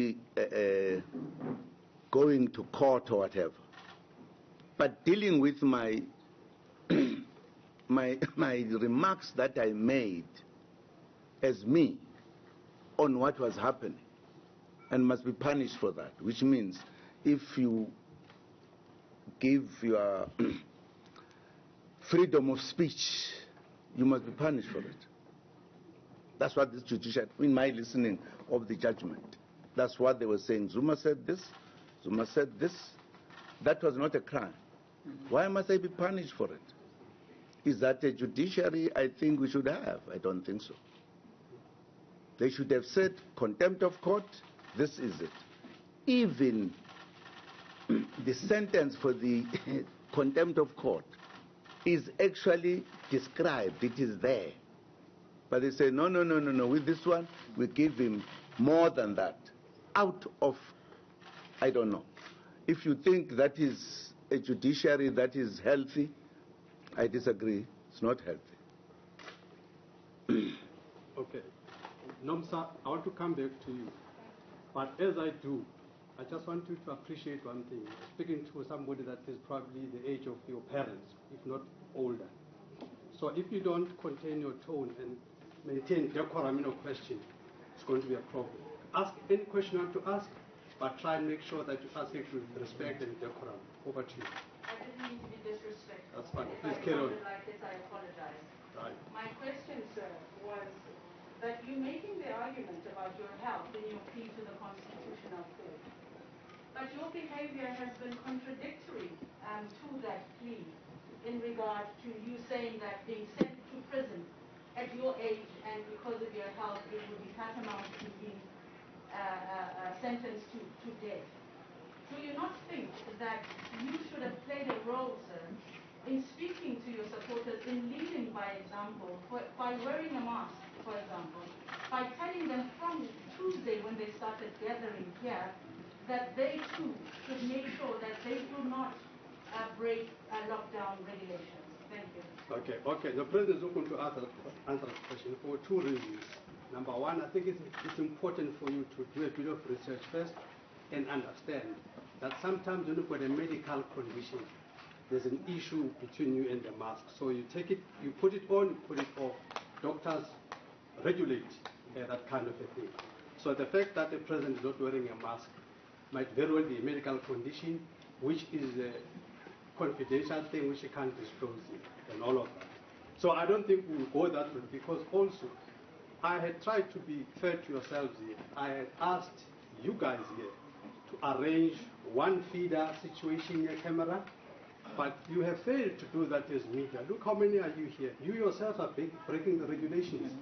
going to court or whatever, but dealing with my my remarks that I made as me on what was happening and must be punished for that, which means if you give your freedom of speech, you must be punished for it. That's what this judiciary, in my listening of the judgment, that's what they were saying. Zuma said this, Zuma said this. That was not a crime. Why must I be punished for it? Is that a judiciary I think we should have? I don't think so. They should have said contempt of court, this is it. Even the sentence for the contempt of court is actually described, it is there. But they say, no, with this one, we give him more than that. Out of, I don't know. If you think that is a judiciary that is healthy, I disagree. It's not healthy. Okay. Nomsa, I want to come back to you. But as I do, I just want you to appreciate one thing. Speaking to somebody that is probably the age of your parents, if not older. So if you don't contain your tone and maintain decorum in a question, it's going to be a problem. Ask any question you want to ask, but try and make sure that you ask it with respect and decorum. Over to you. I didn't mean to be disrespectful. That's fine. If Please I carry on. sounded like this, I apologize. Right. My question, sir, was that you're making the argument about your health in your plea to the Constitutional Court. But your behavior has been contradictory to that plea in regard to you saying that being sent to prison at your age and because of your health, it would be tantamount to being sentenced to death. Do you not think that you should have played a role, sir, in speaking to your supporters, in leading by example, by wearing a mask, for example, by telling them from Tuesday when they started gathering here, that they too should make sure that they do not break lockdown regulations? Thank you. Okay. The President is open to answer the question for two reasons. Number one, I think it's important for you to do a bit of research first and understand that sometimes when you've got a medical condition, there's an issue between you and the mask. So you take it, you put it on, you put it off. Doctors regulate that kind of a thing. So the fact that the President is not wearing a mask might very well be a medical condition, which is a confidential thing which you can't disclose and all of that. So I don't think we'll go that way, because also I had tried to be fair to yourselves here. I had asked you guys here to arrange one feeder situation near camera, but you have failed to do that as media. Look how many are you here. You yourselves are breaking the regulations.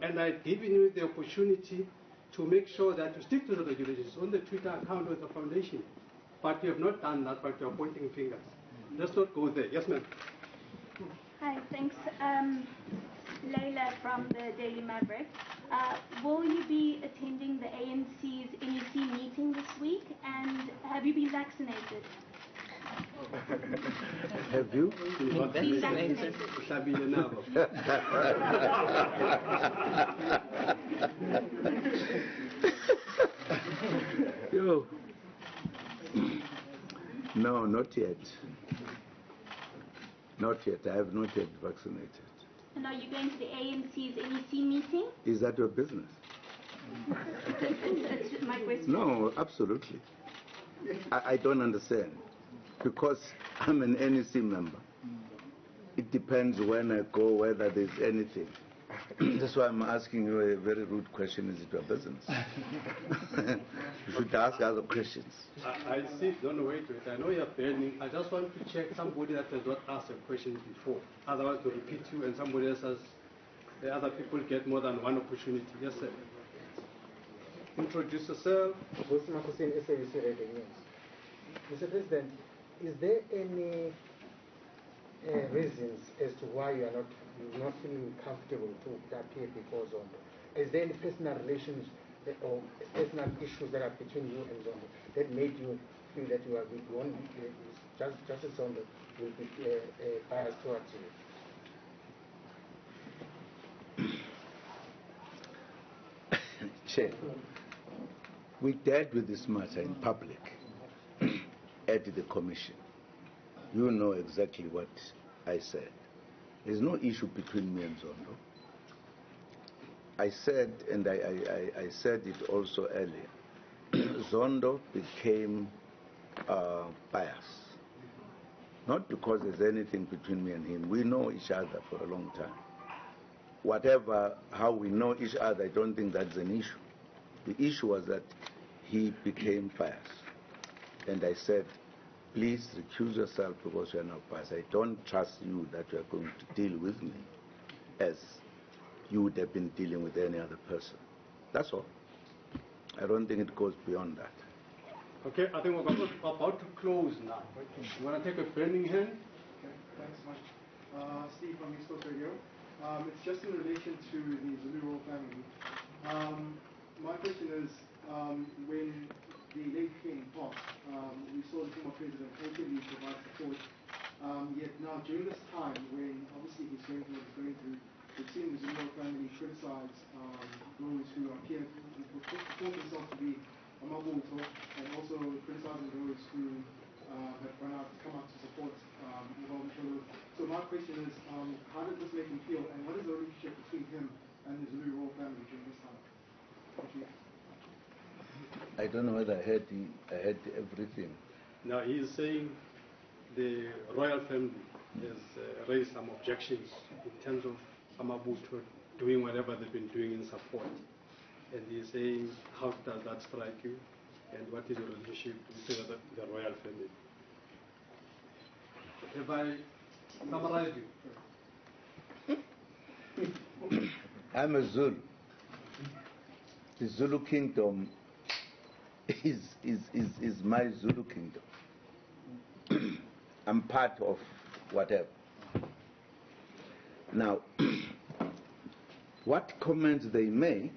And I've given you the opportunity to make sure that you stick to the regulations on the Twitter account of the foundation. But you have not done that, but you are pointing fingers. Let's not go there. Yes, ma'am. Hi, thanks. Leila from the Daily Maverick. Will you be attending the ANC's NEC meeting this week? And have you been vaccinated? Have you? Been vaccinated. Yo. No, not yet. Not yet. I have not yet vaccinated. And are you going to the ANC's NEC meeting? Is that your business? That's my question. No, absolutely. I don't understand. Because I'm an NEC member. It depends when I go, whether there's anything. That's why I'm asking you a very rude question. Is it your business? You should ask other questions. I see. Don't wait to it. I know you're burning. I just want to check somebody that has not asked a question before. Otherwise, to repeat you and somebody else has, the other people get more than one opportunity. Yes, sir. Introduce yourself. Mr. President, is there any reasons as to why you are not feeling comfortable to appear before Zondo? Is there any personal relations or personal issues that are between you and Zondo that made you feel that you are withdrawn? Justice Zondo will be biased towards you? Chair, we dealt with this matter in public at the commission. You know exactly what I said. There's no issue between me and Zondo. I said, and I said it also earlier, Zondo became biased. Not because there's anything between me and him. We know each other for a long time. Whatever, how we know each other, I don't think that's an issue. The issue was that he became biased. And I said, please recuse yourself because you are not biased. I don't trust you that you are going to deal with me as you would have been dealing with any other person. That's all. I don't think it goes beyond that. Okay, I think we're about to close now. You want to take a burning hand? Okay, thanks much. Steve from East Coast Radio. It's just in relation to the Zulu royal family. My question is, when the late king passed, we saw the former president actively provide support. Yet now, during this time, when obviously he's going through what he's going through, we've seen the Zulu family criticize those who appear, who purport themselves to be Amabuto and also criticizing those who have come out to support Mugabe. So my question is, how did this make him feel, and what is the relationship between him and the Zulu royal family during this time? Thank you. I don't know whether I heard everything. Now he is saying the royal family has raised some objections in terms of Amabuto doing whatever they've been doing in support. And he is saying, how does that strike you? And what is your relationship with the royal family? Have I summarized you? I'm a Zulu. The Zulu kingdom is my Zulu kingdom. I'm part of whatever. Now, what comments they make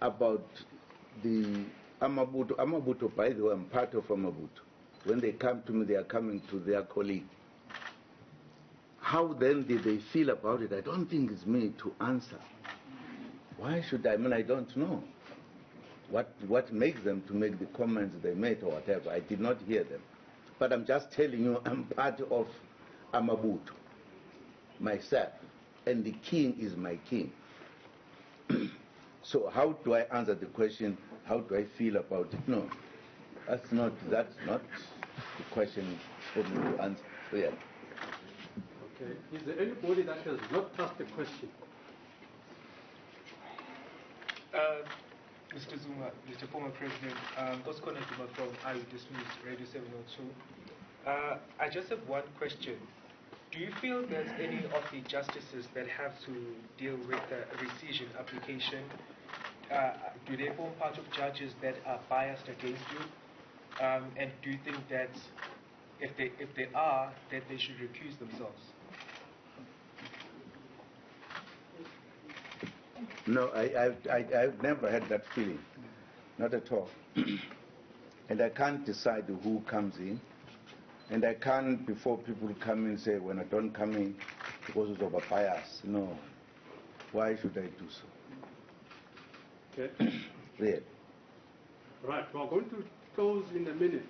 about the Amabuto, by the way, I'm part of Amabuto. When they come to me, they are coming to their colleague. How then did they feel about it? I don't think it's me to answer. Why should I? I mean, I don't know. What makes them to make the comments they made or whatever? I did not hear them. But I'm just telling you, I'm part of Amabuto, myself, and the king is my king. So how do I answer the question, how do I feel about it? No, that's not the question for me to answer. Yeah. Okay. Is there anybody that has not asked the question? Mr. Zuma, Mr. Former President, Nkandla from Eyewitness News, Radio 702. I just have one question. Do you feel that any of the justices that have to deal with the rescission application, do they form part of judges that are biased against you? And do you think that if they are, that they should recuse themselves? No, I've never had that feeling, not at all. And I can't decide who comes in. And I can't, before people come in, say, when I don't come in, because it's of a bias. No. Why should I do so? Okay. Really. Right, we're going to close in a minute.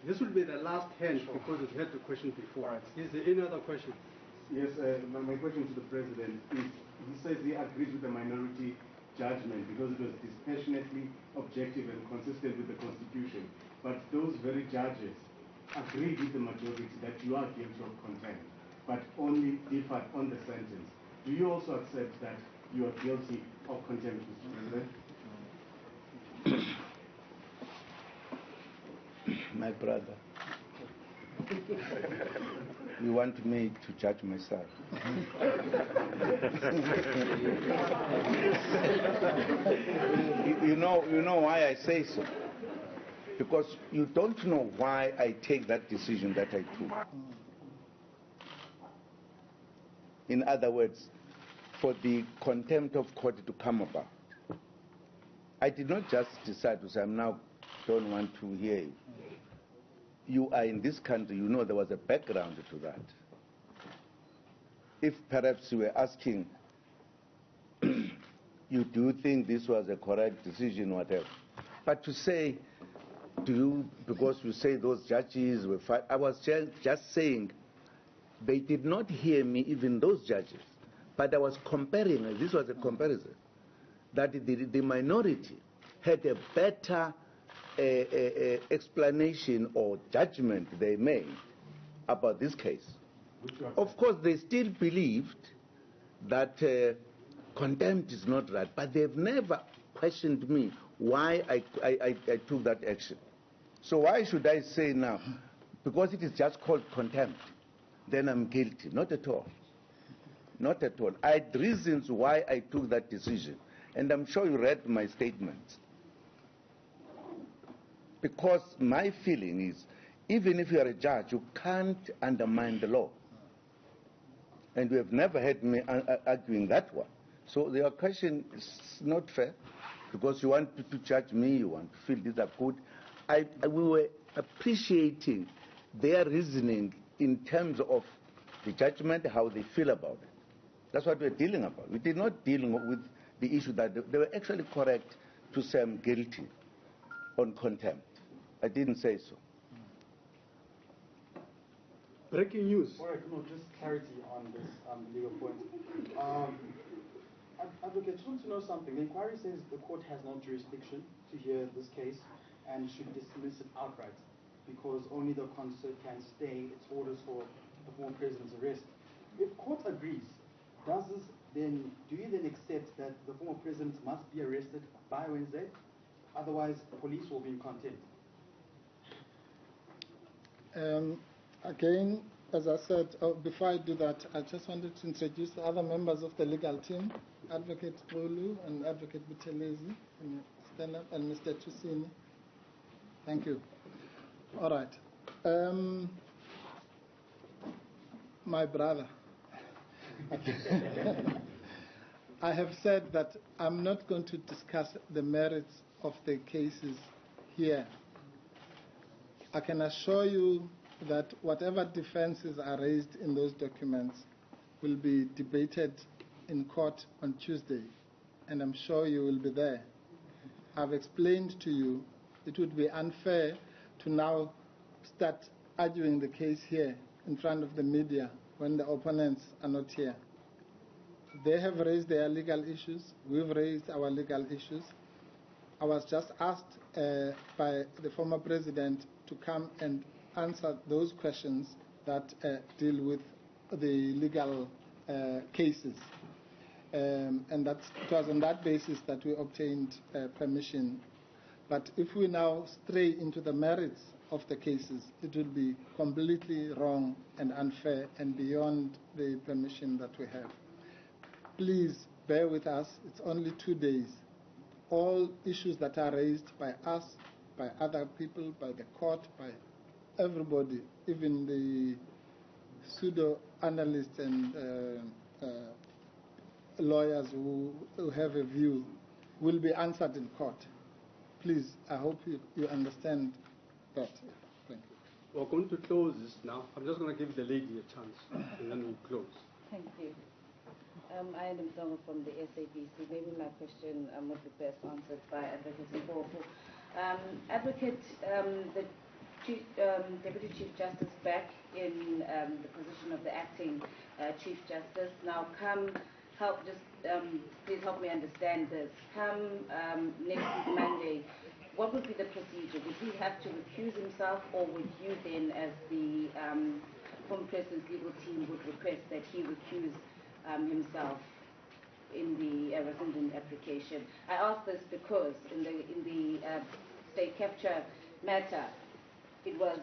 This will be the last hand because we've had the question before. Is there any other question? Yes, my question to the President is, he says he agrees with the minority judgment because it was dispassionately objective and consistent with the Constitution. But those very judges agreed with the majority that you are guilty of contempt, but only differed on the sentence. Do you also accept that you are guilty of contempt, Mr. President? My brother, you want me to judge myself? you know why I say so? Because you don't know why I take that decision that I took. In other words, for the contempt of court to come about. I did not just decide to say, I now don't want to hear you. You are in this country, you know there was a background to that. If perhaps you were asking, you do think this was a correct decision, whatever. But to say, do you, because you say those judges were fight, I was just saying, they did not hear me, even those judges. But I was comparing, and this was a comparison, that the minority had a better explanation or judgment they made about this case. Of course, they still believed that contempt is not right, but they've never questioned me why I took that action. So why should I say now, because it is just called contempt, then I'm guilty? Not at all. Not at all. I had reasons why I took that decision, and I'm sure you read my statements. Because my feeling is, even if you are a judge, you can't undermine the law. And you have never had me arguing that one. So your question is not fair, because you want to judge me, you want to feel these are good. We were appreciating their reasoning in terms of the judgment, how they feel about it. That's what we're dealing about. We did not deal with the issue that they were actually correct to say I'm guilty on contempt. I didn't say so. Breaking news. All right, no, just clarity on this legal point. Advocate, just want to know something. The inquiry says the court has no jurisdiction to hear this case and should dismiss it outright because only the concert can stay its orders for the former president's arrest. If court agrees, do you then accept that the former president must be arrested by Wednesday? Otherwise, police will be in contempt. Again, as I said, before I do that, I just wanted to introduce the other members of the legal team, Advocate Bolu and Advocate Buthelezi, and stand up, and Mr. Tusini. Thank you. All right. My brother, I have said that I'm not going to discuss the merits of the cases here. I can assure you that whatever defenses are raised in those documents will be debated in court on Tuesday, and I'm sure you will be there. I've explained to you it would be unfair to now start arguing the case here in front of the media when the opponents are not here. They have raised their legal issues. We've raised our legal issues. I was just asked by the former president to come and answer those questions that deal with the legal cases. And it was on that basis that we obtained permission. But if we now stray into the merits of the cases, it will be completely wrong and unfair and beyond the permission that we have. Please bear with us. It's only 2 days. All issues that are raised by us, by other people, by the court, by everybody, even the pseudo-analysts and lawyers who have a view, will be answered in court. Please, I hope you understand that. Thank you. We're going to close this now. I'm just going to give the lady a chance, and then we'll close. Thank you. I am Nkandla from the SABC. Maybe my question would be best answered by Advocate Mpofu. Advocate, the Deputy Chief Justice back in the position of the acting Chief Justice. Now, please help me understand this. Come next Monday, what would be the procedure? Would he have to recuse himself, or would you then, as the former president's legal team, would request that he recuse himself in the rescindent application? I ask this because in the state capture matter, it was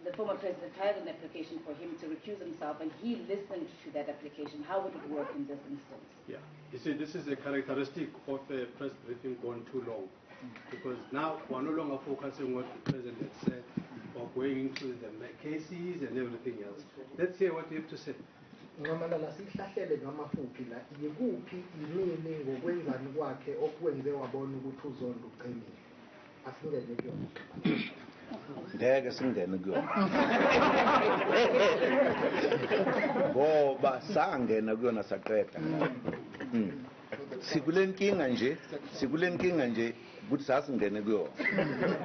the former president filed an application for him to recuse himself, and he listened to that application. How would it work in this instance? Yeah, you see, this is a characteristic of a press briefing going too long, because now we're no longer focusing on what the president said or going into the cases and everything else. Let's hear what you have to say. Ngamandla sihlahlele ngamafuphi la yikuphi imini ngokwenzani kwakhe okwenze wabona ukuthi uzondo uqinile asingene kuyona ngeke singene kuyona ngoba sangena kuyona saqeda sikulenkinga nje ukuthi sasingene kuyona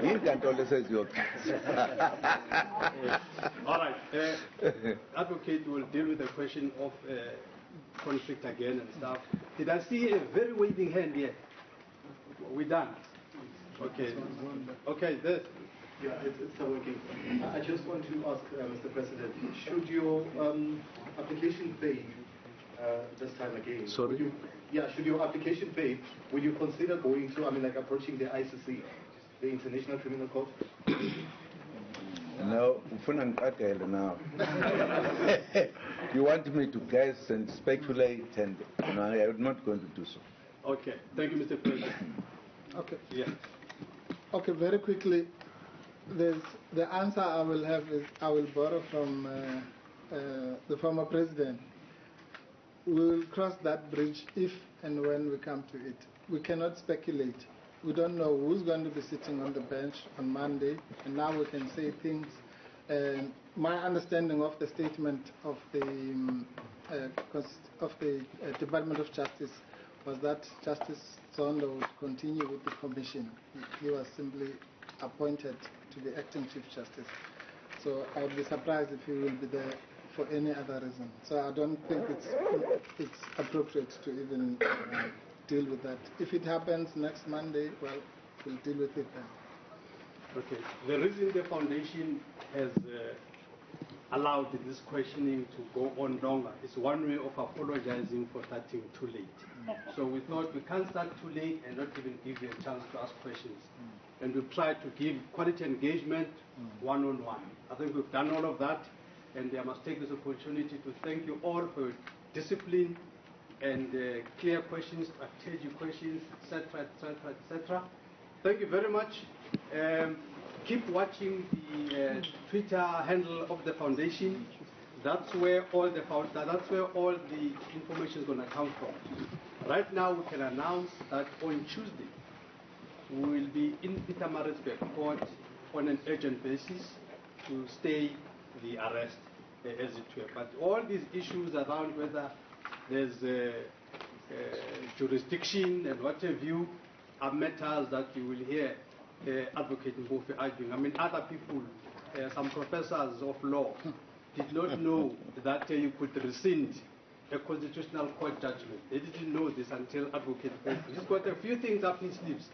inkantolo seziyochaza. All right, Advocate will deal with the question of conflict again and stuff. Did I see a very waving hand here? We done? Okay. Okay, this. Yeah, it's not working. I just want to ask, Mr. President, should your application fail this time again? Sorry? Should your application fail, will you consider going to, approaching the ICC, the International Criminal Court? No, now. You want me to guess and speculate, and I'm not going to do so. Okay, thank you, Mr. President. Okay. Yeah. Okay, very quickly. The answer I will have is I will borrow from the former president. We will cross that bridge if and when we come to it. We cannot speculate. We don't know who's going to be sitting on the bench on Monday, and now we can say things. My understanding of the statement of the Department of Justice was that Justice Zondo would continue with the commission. He was simply appointed to be acting Chief Justice. So I would be surprised if he will be there for any other reason. So I don't think it's appropriate to even deal with that. If it happens next Monday, well, we'll deal with it then. Okay. The reason the foundation has allowed this questioning to go on longer is one way of apologizing for starting too late. So we thought we can't start too late and not even give you a chance to ask questions. And we've tried to give quality engagement one-on-one. I think we've done all of that, and I must take this opportunity to thank you all for your discipline and clear questions, strategic questions, etc., etc., etc. Thank you very much. Keep watching the Twitter handle of the foundation. That's where all the information is going to come from. Right now, we can announce that on Tuesday we will be in Pietermaritzburg court on an urgent basis to stay the arrest, as it were. But all these issues around whether there's jurisdiction and what have you are matters that you will hear Advocate Mbofi arguing. I mean, other people, some professors of law, did not know that you could rescind a constitutional court judgment. They didn't know this until Advocate Mbofi. He's got a few things up his sleeves.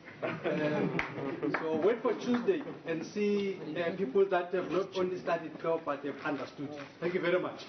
So wait for Tuesday and see people that have not only studied law but have understood. Thank you very much.